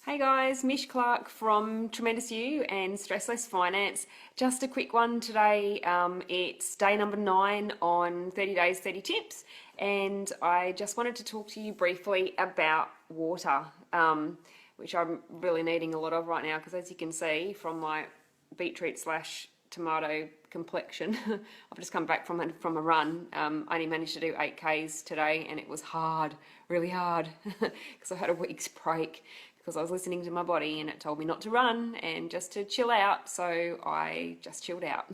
Hey guys, Mich Clark from Tremendous You and Stressless Finance. Just a quick one today. It's day number 9 on 30 days, 30 tips, and I just wanted to talk to you briefly about water, which I'm really needing a lot of right now because, as you can see from my beetroot slash tomato complexion, I've just come back from a run. I only managed to do 8Ks today, and it was hard, really hard, because I had a week's break. Because I was listening to my body and it told me not to run and just to chill out, so I just chilled out.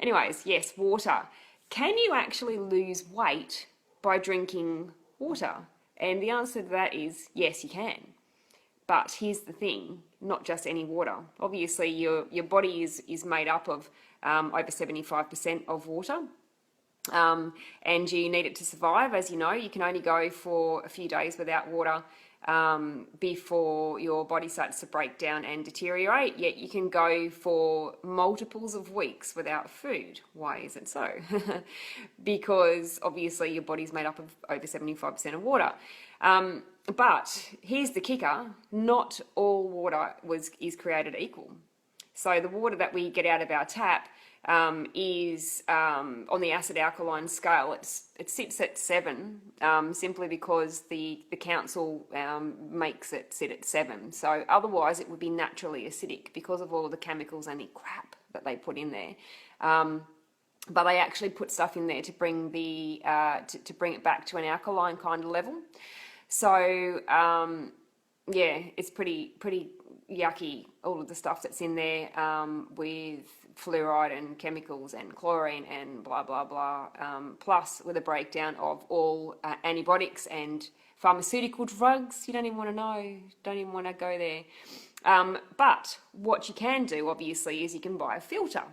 Anyways, yes, water. Can you actually lose weight by drinking water? And the answer to that is yes, you can. But here's the thing, not just any water. Obviously, your body is made up of over 75% of water. And you need it to survive. As you know, you can only go for a few days without water before your body starts to break down and deteriorate, yet you can go for multiples of weeks without food. Why is it so? Because obviously your body's made up of over 75% of water. But here's the kicker, not all water is created equal. So the water that we get out of our tap is on the acid alkaline scale. It sits at 7 simply because the council makes it sit at 7. So otherwise it would be naturally acidic because of all of the chemicals and the crap that they put in there. But they actually put stuff in there to bring to bring it back to an alkaline kind of level. So yeah, it's pretty yucky, all of the stuff that's in there with fluoride and chemicals and chlorine and blah blah blah, plus with a breakdown of all antibiotics and pharmaceutical drugs. You don't even want to know, don't even want to go there. But what you can do obviously is you can buy a filter,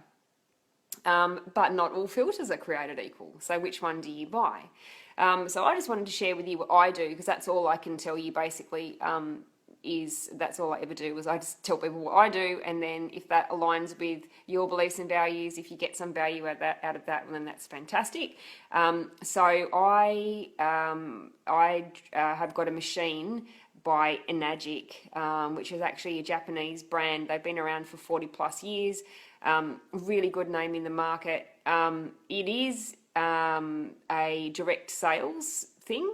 but not all filters are created equal. So which one do you buy? So I just wanted to share with you what I do, because that's all I can tell you basically. That's all I ever do, is I just tell people what I do, and then if that aligns with your beliefs and values, if you get some value out of that, well, then that's fantastic. So I have got a machine by Enagic, which is actually a Japanese brand. They've been around for 40 plus years. Really good name in the market. It is a direct sales thing.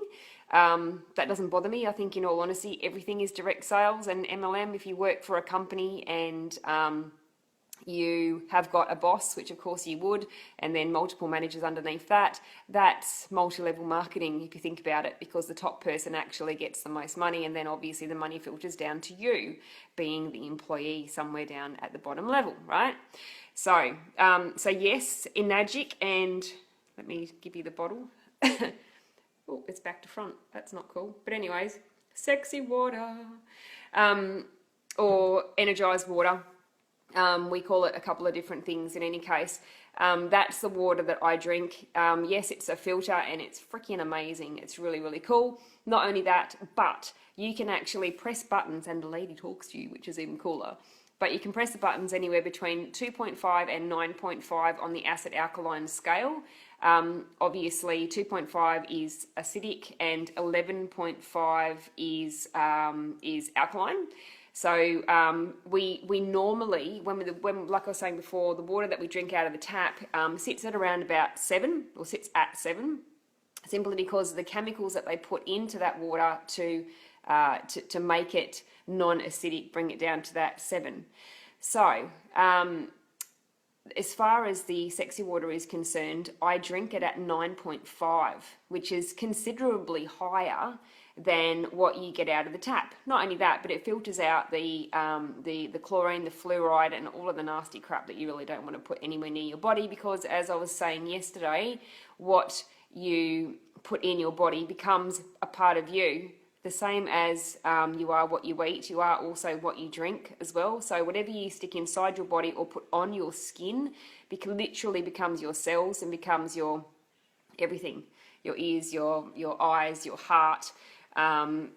That doesn't bother me. I think, in all honesty, everything is direct sales and MLM. If you work for a company and you have got a boss, which of course you would, and then multiple managers underneath that, that's multi-level marketing if you think about it, because the top person actually gets the most money, and then obviously the money filters down to you, being the employee somewhere down at the bottom level, right? So, so yes, Enagic, and let me give you the bottle. Oh, it's back to front. That's not cool. But anyways, sexy water, or energized water. We call it a couple of different things in any case. That's the water that I drink. Yes, it's a filter and it's freaking amazing. It's really, really cool. Not only that, but you can actually press buttons and the lady talks to you, which is even cooler. But you can press the buttons anywhere between 2.5 and 9.5 on the acid alkaline scale. Obviously 2.5 is acidic and 11.5 is alkaline. So we normally, when like I was saying before, the water that we drink out of the tap sits at around about 7, or sits at 7, simply because of the chemicals that they put into that water to make it non-acidic, bring it down to that 7. So as far as the sexy water is concerned, I drink it at 9.5, which is considerably higher than what you get out of the tap. Not only that, but it filters out the chlorine, the fluoride, and all of the nasty crap that you really don't want to put anywhere near your body, because, as I was saying yesterday, what you put in your body becomes a part of you. The same as you are what you eat, you are also what you drink as well. So whatever you stick inside your body or put on your skin literally becomes your cells and becomes your everything. Your ears, your eyes, your heart.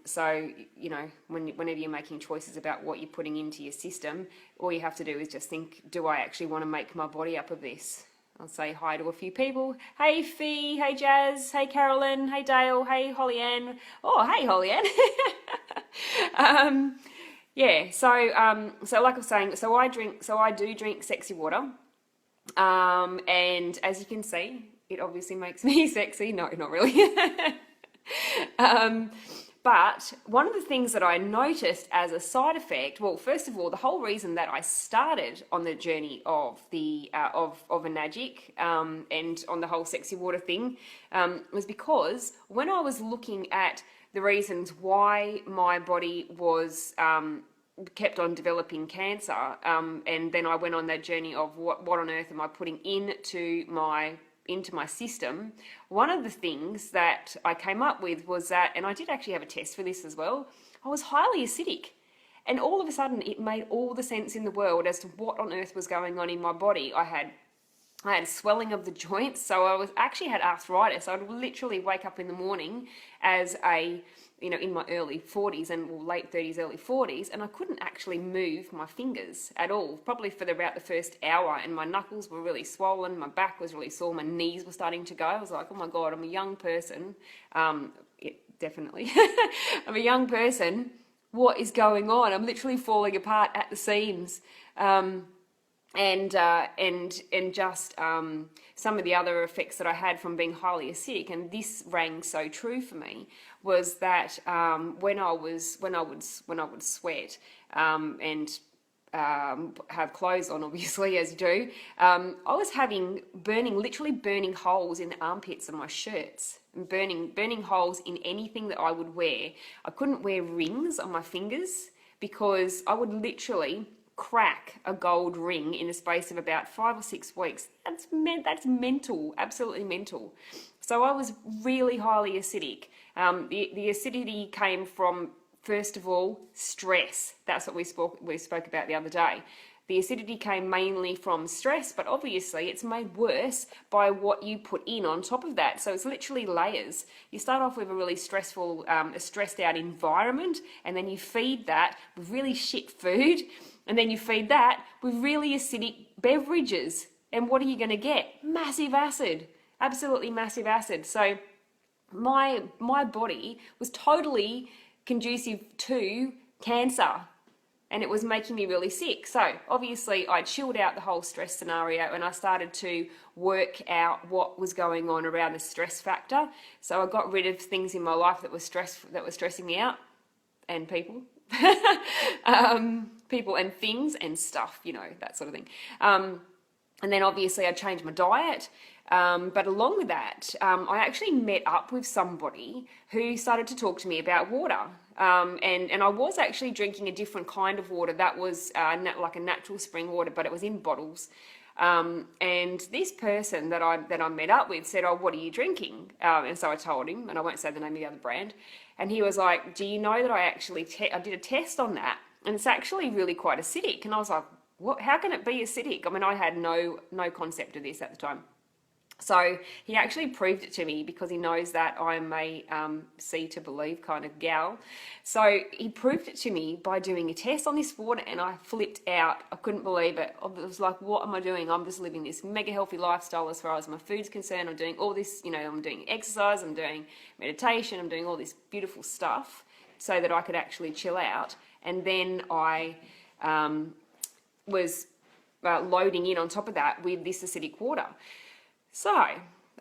So, you know, whenever you're making choices about what you're putting into your system, all you have to do is just think, do I actually want to make my body up of this? I'll say hi to a few people. Hey Fee, hey Jazz, hey Carolyn, hey Dale, hey Holly Ann. Oh, hey Holly Ann. Yeah, so like I was saying, so I do drink sexy water. And as you can see, it obviously makes me sexy. No, not really. um, but one of the things that I noticed as a side effect, well, first of all, the whole reason that I started on the journey of the of a Nagic and on the whole sexy water thing was because when I was looking at the reasons why my body was kept on developing cancer, and then I went on that journey of what on earth am I putting into my system. One of the things that I came up with was that, and I did actually have a test for this as well, I was highly acidic. And all of a sudden it made all the sense in the world as to what on earth was going on in my body. I had swelling of the joints, so I was actually had arthritis. I would literally wake up in the morning as in my early 40s and late 30s, early 40s, and I couldn't actually move my fingers at all, probably for about the first hour, and my knuckles were really swollen, my back was really sore, my knees were starting to go. I was like, oh my God, I'm a young person. Definitely. I'm a young person. What is going on? I'm literally falling apart at the seams. And just some of the other effects that I had from being highly acidic, and this rang so true for me, was that when I would sweat and have clothes on, obviously, as you do, I was literally burning holes in the armpits of my shirts, and burning holes in anything that I would wear. I couldn't wear rings on my fingers because I would literally crack a gold ring in the space of about 5 or 6 weeks. That's mental, absolutely mental. So I was really highly acidic. The acidity came from, first of all, stress. That's what we spoke about the other day. The acidity came mainly from stress, but obviously it's made worse by what you put in on top of that. So it's literally layers. You start off with a really stressful, a stressed out environment, and then you feed that with really shit food, and then you feed that with really acidic beverages. And what are you going to get? Massive acid. Absolutely massive acid. So my body was totally conducive to cancer, and it was making me really sick. So obviously I chilled out the whole stress scenario, and I started to work out what was going on around the stress factor. So I got rid of things in my life that were stressing me out, and people. People and things and stuff, that sort of thing. And then obviously I changed my diet. But along with that, I actually met up with somebody who started to talk to me about water. And I was actually drinking a different kind of water that was like a natural spring water, but it was in bottles. And this person that I met up with said, "Oh, what are you drinking?" And so I told him, and I won't say the name of the other brand. And he was like, "Do you know that I actually I did a test on that, and it's actually really quite acidic?" And I was like, "What? How can it be acidic?" I mean, I had no concept of this at the time. So he actually proved it to me because he knows that I'm a see to believe kind of gal. So he proved it to me by doing a test on this water, and I flipped out. I couldn't believe it. I was like, what am I doing? I'm just living this mega healthy lifestyle as far as my food's concerned. I'm doing all this, I'm doing exercise, I'm doing meditation, I'm doing all this beautiful stuff so that I could actually chill out. And then I was loading in on top of that with this acidic water. So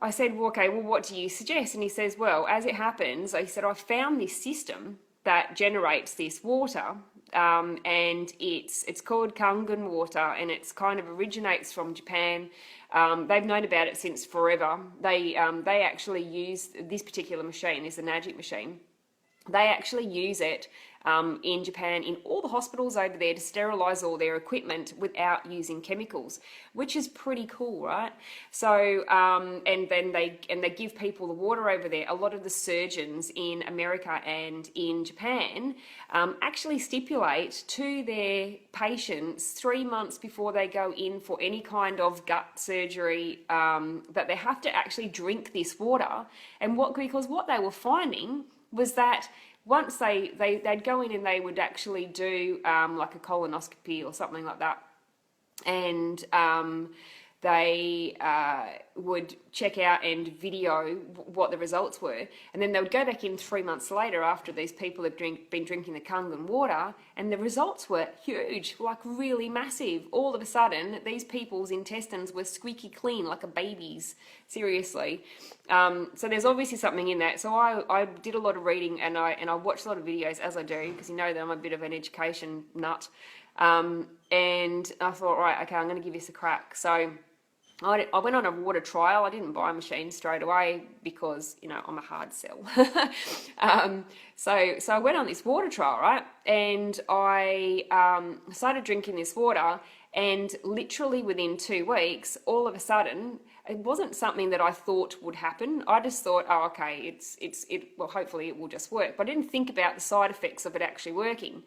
I said, well, okay, well, what do you suggest? And he says, well, as it happens, he said, I found this system that generates this water, and it's called Kangen water, and it's kind of originates from Japan. They've known about it since forever. They actually use this particular machine, is the Nagic machine. They actually use it in Japan in all the hospitals over there to sterilize all their equipment without using chemicals, which is pretty cool, right? So and then they give people the water over there. A lot of the surgeons in America and in Japan actually stipulate to their patients 3 months before they go in for any kind of gut surgery that they have to actually drink this water. And because what they were finding was that once they'd go in and they would actually do like a colonoscopy or something like that, and they would check out and video what the results were, and then they would go back in 3 months later after these people had been drinking the Kangen water, and the results were huge, like really massive. All of a sudden, these people's intestines were squeaky clean like a baby's, seriously. So there's obviously something in that. So I did a lot of reading, and I watched a lot of videos, as I do, because you know that I'm a bit of an education nut. And I thought, right, okay, I'm going to give this a crack. So I went on a water trial. I didn't buy a machine straight away because, you know, I'm a hard sell. So I went on this water trial, right? And I started drinking this water, and literally within 2 weeks, all of a sudden, it wasn't something that I thought would happen. I just thought, oh, okay, well, hopefully it will just work. But I didn't think about the side effects of it actually working.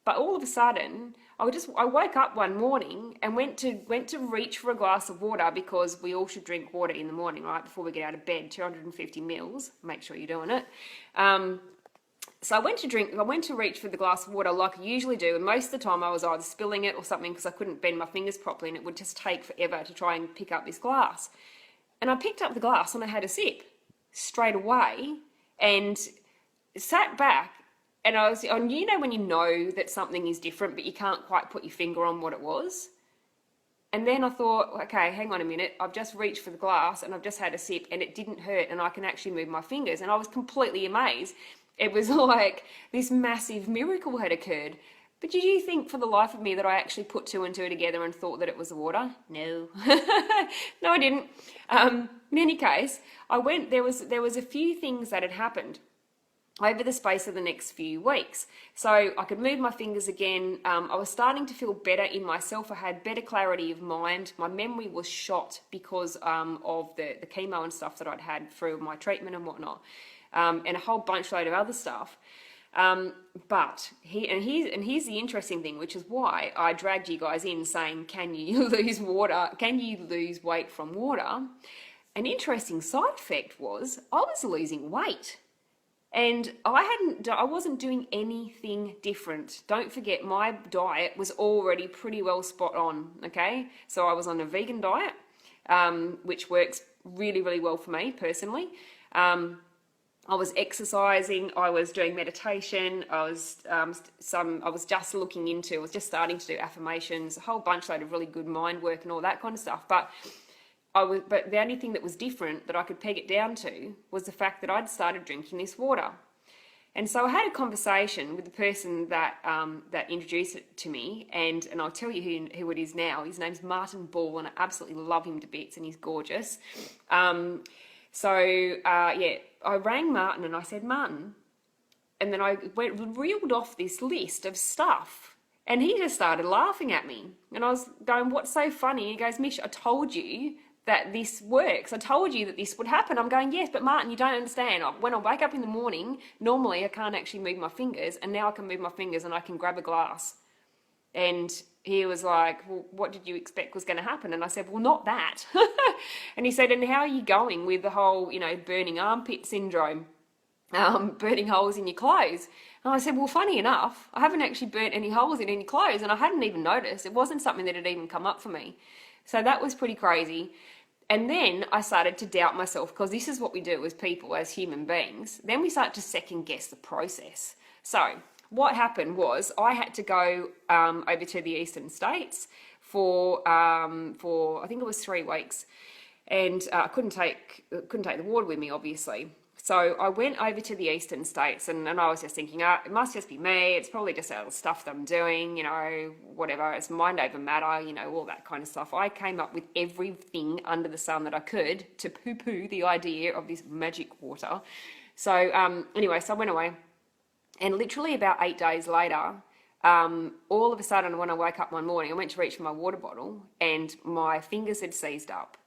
But all of a sudden, I woke up one morning and went to reach for a glass of water, because we all should drink water in the morning, right, before we get out of bed, 250 mils. Make sure you're doing it. So I went to reach for the glass of water like I usually do, and most of the time I was either spilling it or something because I couldn't bend my fingers properly, and it would just take forever to try and pick up this glass. And I picked up the glass and I had a sip straight away and sat back. And you know when you know that something is different, but you can't quite put your finger on what it was? And then I thought, okay, hang on a minute. I've just reached for the glass and I've just had a sip, and it didn't hurt, and I can actually move my fingers. And I was completely amazed. It was like this massive miracle had occurred. But did you think for the life of me that I actually put 2 and 2 together and thought that it was the water? No. No, I didn't. In any case, there was a few things that had happened over the space of the next few weeks. So I could move my fingers again. I was starting to feel better in myself. I had better clarity of mind. My memory was shot because of the chemo and stuff that I'd had through my treatment and whatnot, and a whole bunch load of other stuff. But here's the interesting thing, which is why I dragged you guys in saying, can you lose water? Can you lose weight from water? An interesting side effect was I was losing weight. And I wasn't doing anything different. Don't forget, my diet was already pretty well spot on, okay? So I was on a vegan diet, which works really, really well for me personally. I was exercising, I was doing meditation, I was just starting to do affirmations, a whole bunch load of really good mind work and all that kind of stuff. But the only thing that was different that I could peg it down to was the fact that I'd started drinking this water. And so I had a conversation with the person that introduced it to me, and I'll tell you who it is now. His name's Martin Ball, and I absolutely love him to bits, and he's gorgeous. I rang Martin and I said, Martin, and then I reeled off this list of stuff, and he just started laughing at me. And I was going, what's so funny? He goes, Mich, I told you that this works. I told you that this would happen. I'm going, yes, but Martin, you don't understand. When I wake up in the morning, normally I can't actually move my fingers, and now I can move my fingers and I can grab a glass. And he was like, well, what did you expect was going to happen? And I said, well, not that. And he said, and how are you going with the whole, burning armpit syndrome, burning holes in your clothes? And I said, well, funny enough, I haven't actually burnt any holes in any clothes, and I hadn't even noticed. It wasn't something that had even come up for me. So that was pretty crazy. And then I started to doubt myself, because this is what we do as people, as human beings. Then we start to second guess the process. So what happened was I had to go over to the eastern states for I think it was 3 weeks, and I couldn't take the water with me, obviously. So I went over to the eastern states, and I was just thinking, it must just be me. It's probably just all the stuff that I'm doing, whatever. It's mind over matter, all that kind of stuff. I came up with everything under the sun that I could to poo-poo the idea of this magic water. So anyway, so I went away, and literally about 8 days later, all of a sudden when I woke up one morning, I went to reach for my water bottle, and my fingers had seized up.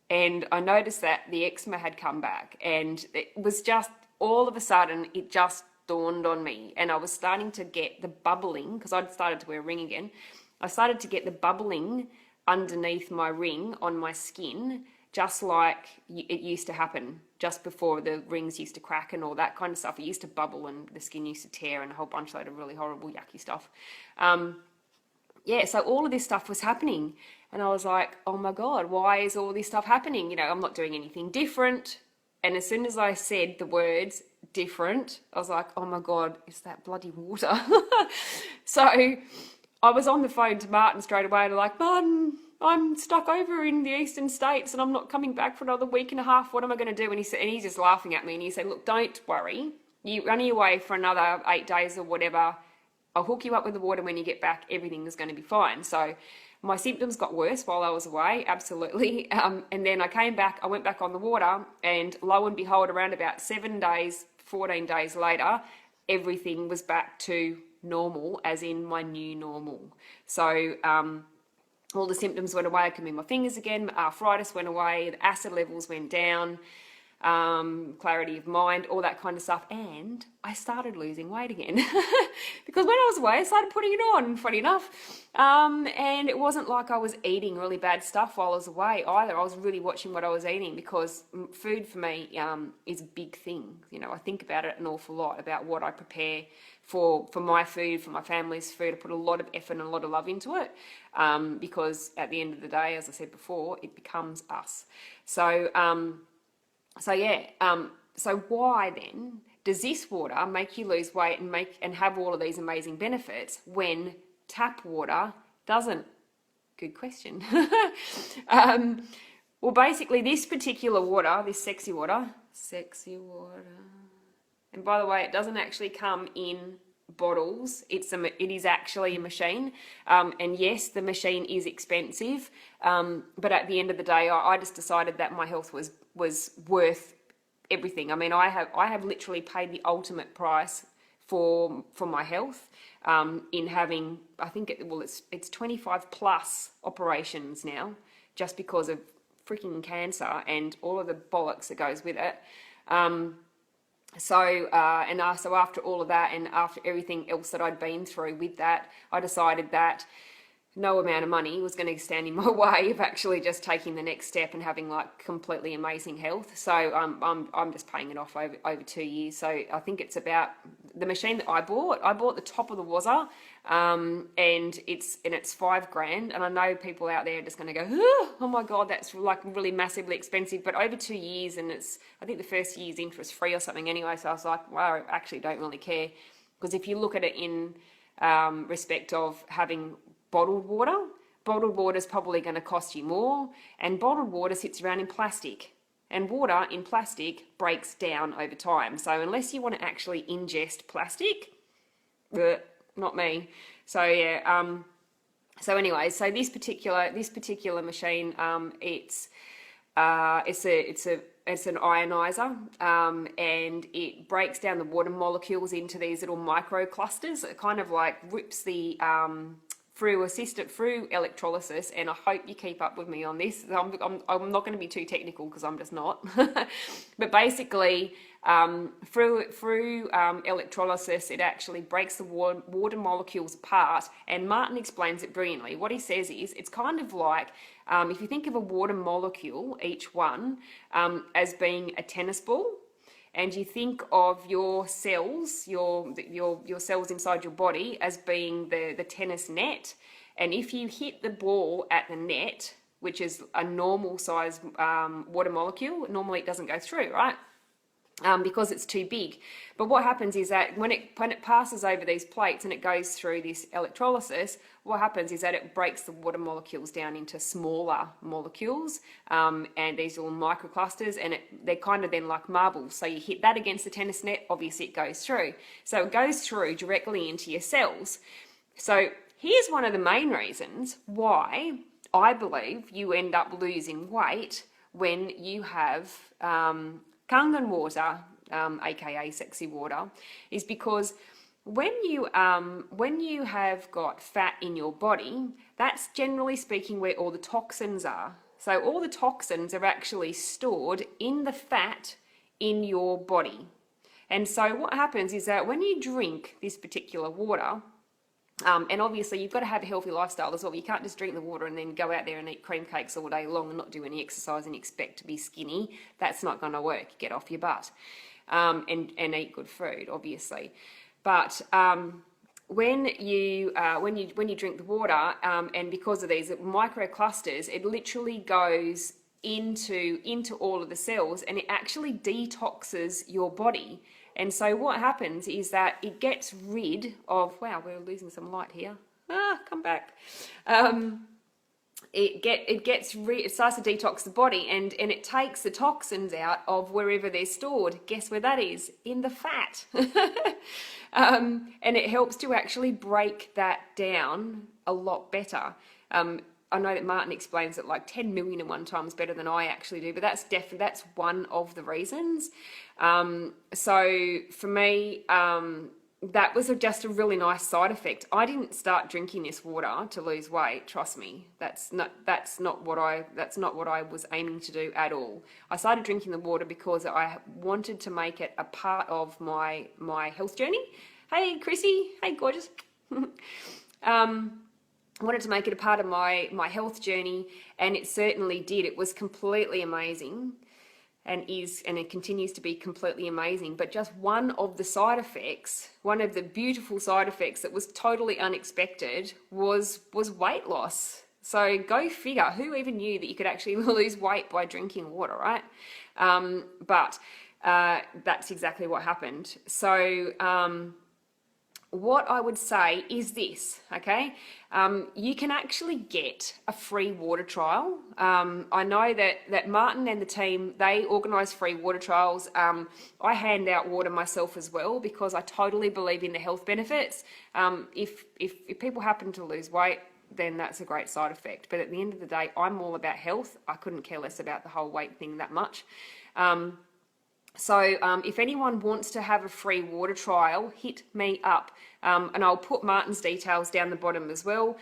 And I noticed that the eczema had come back, and it was just, all of a sudden, it just dawned on me. And I was starting to get the bubbling, because I'd started to wear a ring again. I started to get the bubbling underneath my ring on my skin, just like it used to happen just before the rings used to crack and all that kind of stuff. It used to bubble and the skin used to tear and a whole bunch of really horrible, yucky stuff. So all of this stuff was happening. And I was like, oh my God, why is all this stuff happening? You know, I'm not doing anything different. And as soon as I said the words different, I was like, oh my God, it's that bloody water. So I was on the phone to Martin straight away and I'm like, Martin, I'm stuck over in the eastern states and I'm not coming back for another week and a half. What am I going to do? And he's just laughing at me and he said, look, don't worry. You're only away for another 8 days or whatever. I'll hook you up with the water when you get back. Everything is going to be fine. So my symptoms got worse while I was away, absolutely. And then I came back, I went back on the water, and lo and behold, around about 7 days, 14 days later, everything was back to normal, as in my new normal. So all the symptoms went away. I could move my fingers again. My arthritis went away. The acid levels went down. Clarity of mind, all that kind of stuff. And I started losing weight again because when I was away, I started putting it on, funny enough. And it wasn't like I was eating really bad stuff while I was away either. I was really watching what I was eating because food for me is a big thing. You know, I think about it an awful lot about what I prepare for my food, for my family's food. I put a lot of effort and a lot of love into it because at the end of the day, as I said before, it becomes us. So why then does this water make you lose weight and have all of these amazing benefits when tap water doesn't? Good question. Well, basically this particular water, this sexy water, and by the way, it doesn't actually come in bottles. It is actually a machine, and yes, the machine is expensive, but at the end of the day, I just decided that my health was worth everything. I mean, I have literally paid the ultimate price for my health in having, I think it's 25 plus operations now just because of freaking cancer and all of the bollocks that goes with it. So after all of that and after everything else that I'd been through with that, I decided that no amount of money was going to stand in my way of actually just taking the next step and having like completely amazing health. So I'm just paying it off over 2 years. So I think it's about the machine that I bought. I bought the top of the wazza, and it's $5,000. And I know people out there are just going to go, oh my God, that's like really massively expensive. But over 2 years, and I think the first year's interest free or something anyway. So I was like, well, I actually don't really care, because if you look at it in respect of having bottled water is probably going to cost you more, and bottled water sits around in plastic, and water in plastic breaks down over time. So unless you want to actually ingest plastic, not me. So yeah, so anyway, so this particular machine, it's an ionizer, and it breaks down the water molecules into these little microclusters. It kind of like rips the through electrolysis, and I hope you keep up with me on this. I'm not going to be too technical because I'm just not. But basically, through electrolysis, it actually breaks the water molecules apart. And Martin explains it brilliantly. What he says is, it's kind of like if you think of a water molecule, each one, as being a tennis ball. And you think of your cells, your cells inside your body as being the tennis net. And if you hit the ball at the net, which is a normal size water molecule, normally it doesn't go through, right? Because it's too big. But what happens is that when it passes over these plates and it goes through this electrolysis, what happens is that it breaks the water molecules down into smaller molecules, and these little microclusters, and they're kind of then like marbles. So you hit that against the tennis net, obviously it goes through. So it goes through directly into your cells. So here's one of the main reasons why I believe you end up losing weight when you have Kangen water, aka sexy water, is because when you have got fat in your body, that's generally speaking where all the toxins are. So all the toxins are actually stored in the fat in your body. And so what happens is that when you drink this particular water, and obviously you've got to have a healthy lifestyle as well. You can't just drink the water and then go out there and eat cream cakes all day long and not do any exercise and expect to be skinny. That's not going to work. Get off your butt and eat good food, obviously. But when you drink the water, and because of these microclusters, it literally goes into all of the cells, and it actually detoxes your body. And so what happens is that it gets rid of, wow, we're losing some light here. Come back. It starts to detox the body, and it takes the toxins out of wherever they're stored. Guess where that is? In the fat. And it helps to actually break that down a lot better. I know that Martin explains it like 10 million and one times better than I actually do, but that's one of the reasons. So for me, that was just a really nice side effect. I didn't start drinking this water to lose weight. Trust me, that's not what I was aiming to do at all. I started drinking the water because I wanted to make it a part of my health journey. Hey, Chrissy. Hey, gorgeous. I wanted to make it a part of my health journey, and it certainly did. It was completely amazing. And it continues to be completely amazing. But just one of the side effects, one of the beautiful side effects that was totally unexpected was weight loss. So go figure, who even knew that you could actually lose weight by drinking water, right? But that's exactly what happened. So what I would say is this, okay? You can actually get a free water trial. I know that Martin and the team, they organise free water trials. I hand out water myself as well because I totally believe in the health benefits. If people happen to lose weight, then that's a great side effect. But at the end of the day, I'm all about health. I couldn't care less about the whole weight thing that much. So if anyone wants to have a free water trial, hit me up. And I'll put Martin's details down the bottom as well.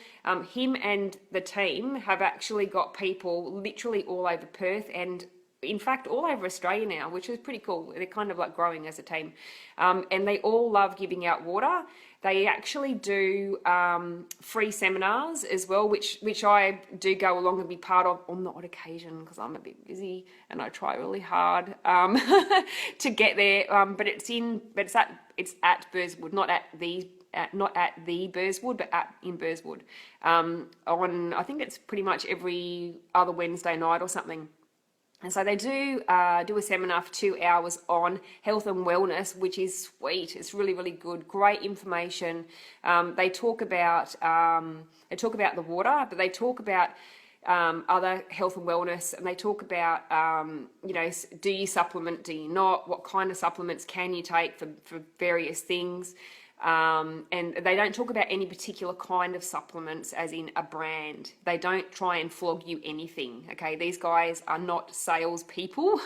Him and the team have actually got people literally all over Perth and in fact all over Australia now, which is pretty cool. They're kind of like growing as a team. And they all love giving out water. They actually do free seminars as well, which I do go along and be part of on the odd occasion because I'm a bit busy and I try really hard to get there. But it's at Burswood, not at the Burswood, but in Burswood. I think it's pretty much every other Wednesday night or something. And so they do a seminar for 2 hours on health and wellness, which is sweet. It's really, really good. Great information. They talk about the water, but they talk about other health and wellness, and they talk about do you supplement, do you not? What kind of supplements can you take for various things? And they don't talk about any particular kind of supplements as in a brand. They don't try and flog you anything, okay? These guys are not salespeople.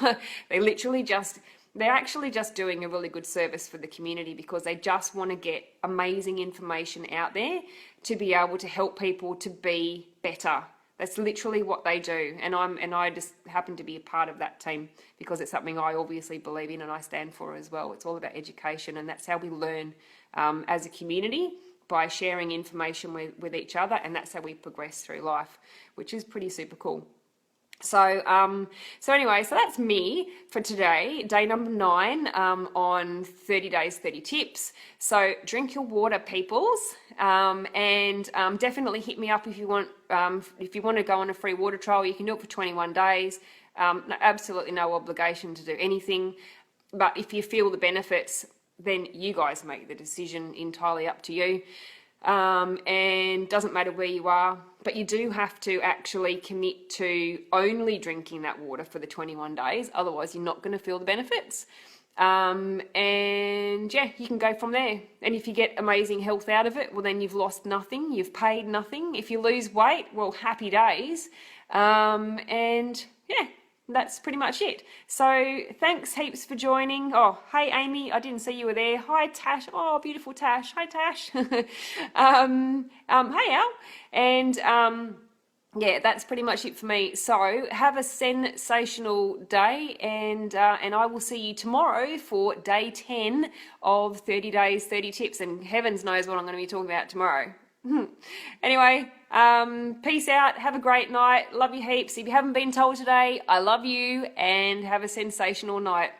They're actually just doing a really good service for the community because they just want to get amazing information out there to be able to help people to be better. That's literally what they do, and I just happen to be a part of that team because it's something I obviously believe in and I stand for as well. It's all about education, and that's how we learn as a community, by sharing information with each other, and that's how we progress through life, which is pretty super cool. So anyway, so that's me for today, day number 9 on 30 days, 30 tips. So drink your water, peoples, and definitely hit me up if you want to go on a free water trial. You can do it for 21 days. Absolutely no obligation to do anything, but if you feel the benefits, then you guys make the decision, entirely up to you. And doesn't matter where you are, but you do have to actually commit to only drinking that water for the 21 days. Otherwise, you're not going to feel the benefits. And yeah, you can go from there. And if you get amazing health out of it, well, then you've lost nothing. You've paid nothing. If you lose weight, well, happy days. And yeah, that's pretty much it. So thanks heaps for joining. Oh, hey Amy, I didn't see you were there. Hi Tash. Oh, beautiful Tash. Hi Tash. Hey Al. And yeah, that's pretty much it for me. So have a sensational day, and I will see you tomorrow for day 10 of 30 days, 30 tips. And heavens knows what I'm going to be talking about tomorrow. Anyway, peace out. Have a great night. Love you heaps. If you haven't been told today, I love you, and have a sensational night.